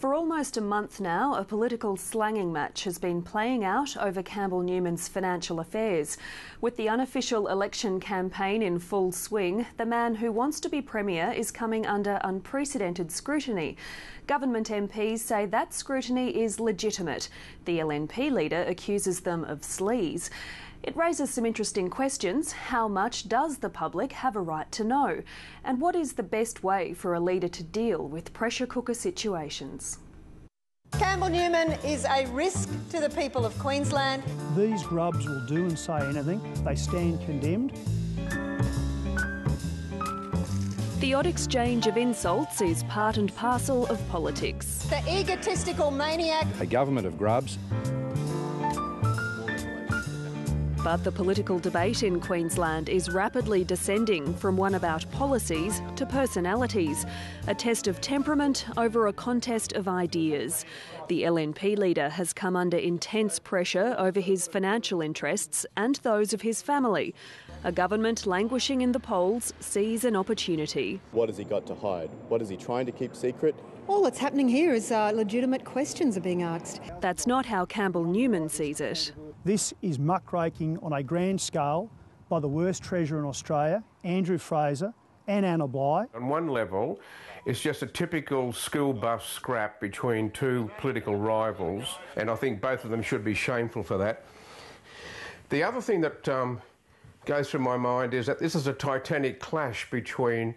For almost a month now, a political slanging match has been playing out over Campbell Newman's financial affairs. With the unofficial election campaign in full swing, the man who wants to be Premier is coming under unprecedented scrutiny. Government MPs say that scrutiny is legitimate. The LNP leader accuses them of sleaze. It raises some interesting questions. How much does the public have a right to know? And what is the best way for a leader to deal with pressure cooker situations? Campbell Newman is a risk to the people of Queensland. These grubs will do and say anything. They stand condemned. The odd exchange of insults is part and parcel of politics. The egotistical maniac. A government of grubs. But the political debate in Queensland is rapidly descending from one about policies to personalities, a test of temperament over a contest of ideas. The LNP leader has come under intense pressure over his financial interests and those of his family. A government languishing in the polls sees an opportunity. What has he got to hide? What is he trying to keep secret? All that's happening here is legitimate questions are being asked. That's not how Campbell Newman sees it. This is muckraking on a grand scale by the worst treasurer in Australia, Andrew Fraser and Anna Bligh. On one level, it's just a typical school bus scrap between two political rivals, and I think both of them should be shameful for that. The other thing that goes through my mind is that this is a titanic clash between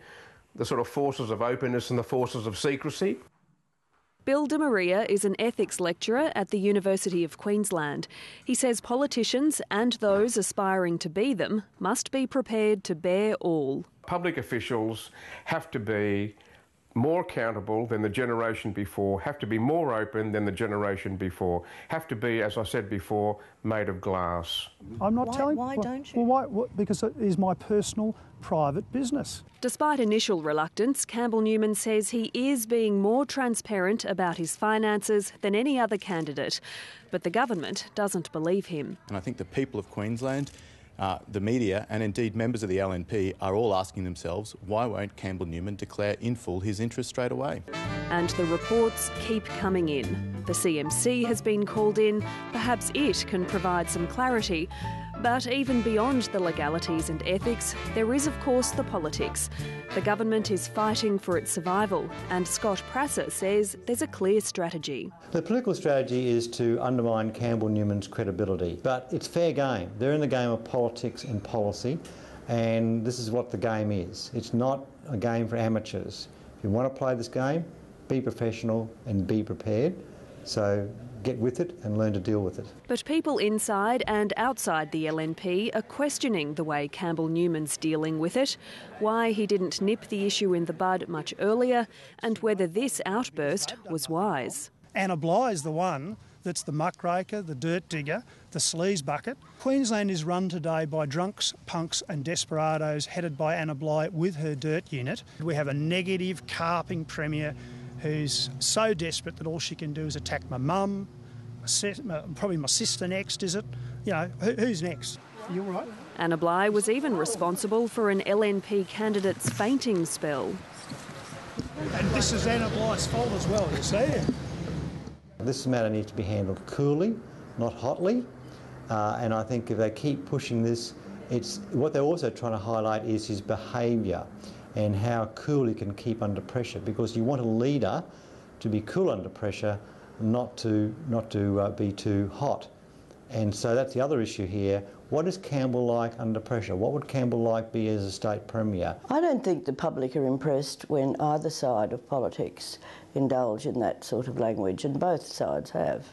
the sort of forces of openness and the forces of secrecy. Bill De Maria is an ethics lecturer at the University of Queensland. He says politicians and those aspiring to be them must be prepared to bear all. Public officials have to be more accountable than the generation before, have to be more open than the generation before, have to be, as I said before, made of glass. I'm not telling... Why don't you? Well, why? Because it is my personal, private business. Despite initial reluctance, Campbell Newman says he is being more transparent about his finances than any other candidate. But the government doesn't believe him. And I think the people of Queensland, the media and indeed members of the LNP are all asking themselves, why won't Campbell Newman declare in full his interest straight away? And the reports keep coming in. The CMC has been called in. Perhaps it can provide some clarity. But even beyond the legalities and ethics, there is of course the politics. The government is fighting for its survival, and Scott Prasser says there's a clear strategy. The political strategy is to undermine Campbell Newman's credibility, but it's fair game. They're in the game of politics and policy, and this is what the game is. It's not a game for amateurs. If you want to play this game, be professional and be prepared. So get with it and learn to deal with it. But people inside and outside the LNP are questioning the way Campbell Newman's dealing with it, why he didn't nip the issue in the bud much earlier, and whether this outburst was wise. Anna Bligh is the one that's the muckraker, the dirt digger, the sleaze bucket. Queensland is run today by drunks, punks and desperados headed by Anna Bligh with her dirt unit. We have a negative, carping Premier who's so desperate that all she can do is attack my mum, probably my sister next, is it? You know, who's next? You all right? Anna Bligh was even responsible for an LNP candidate's fainting spell. And this is Anna Bligh's fault as well, you see. This matter needs to be handled coolly, not hotly, and I think if they keep pushing this, what they're also trying to highlight is his behaviour and how cool he can keep under pressure, because you want a leader to be cool under pressure, not to be too hot. And so that's the other issue here. What is Campbell like under pressure? What would Campbell like be as a state premier? I don't think the public are impressed when either side of politics indulge in that sort of language, and both sides have.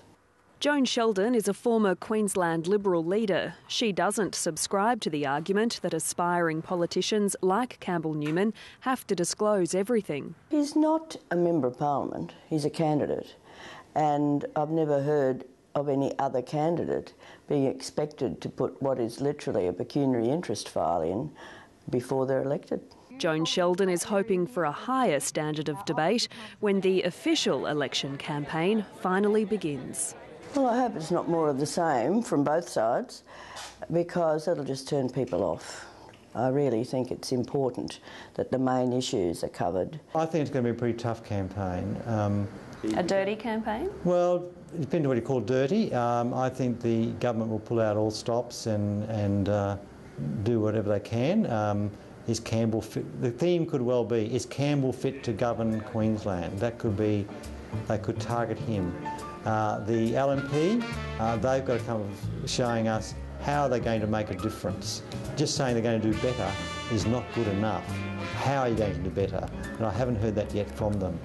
Joan Sheldon is a former Queensland Liberal leader. She doesn't subscribe to the argument that aspiring politicians like Campbell Newman have to disclose everything. He's not a Member of Parliament, he's a candidate. And I've never heard of any other candidate being expected to put what is literally a pecuniary interest file in before they're elected. Joan Sheldon is hoping for a higher standard of debate when the official election campaign finally begins. Well, I hope it's not more of the same from both sides, because that'll just turn people off. I really think it's important that the main issues are covered. I think it's going to be a pretty tough campaign. A dirty campaign? Well, it depends what you call dirty. I think the government will pull out all stops and do whatever they can. Is Campbell fit? The theme could well be, is Campbell fit to govern Queensland? That could be, they could target him. The LNP, they've got to come showing us how they're going to make a difference. Just saying they're going to do better is not good enough. How are you going to do better? And I haven't heard that yet from them.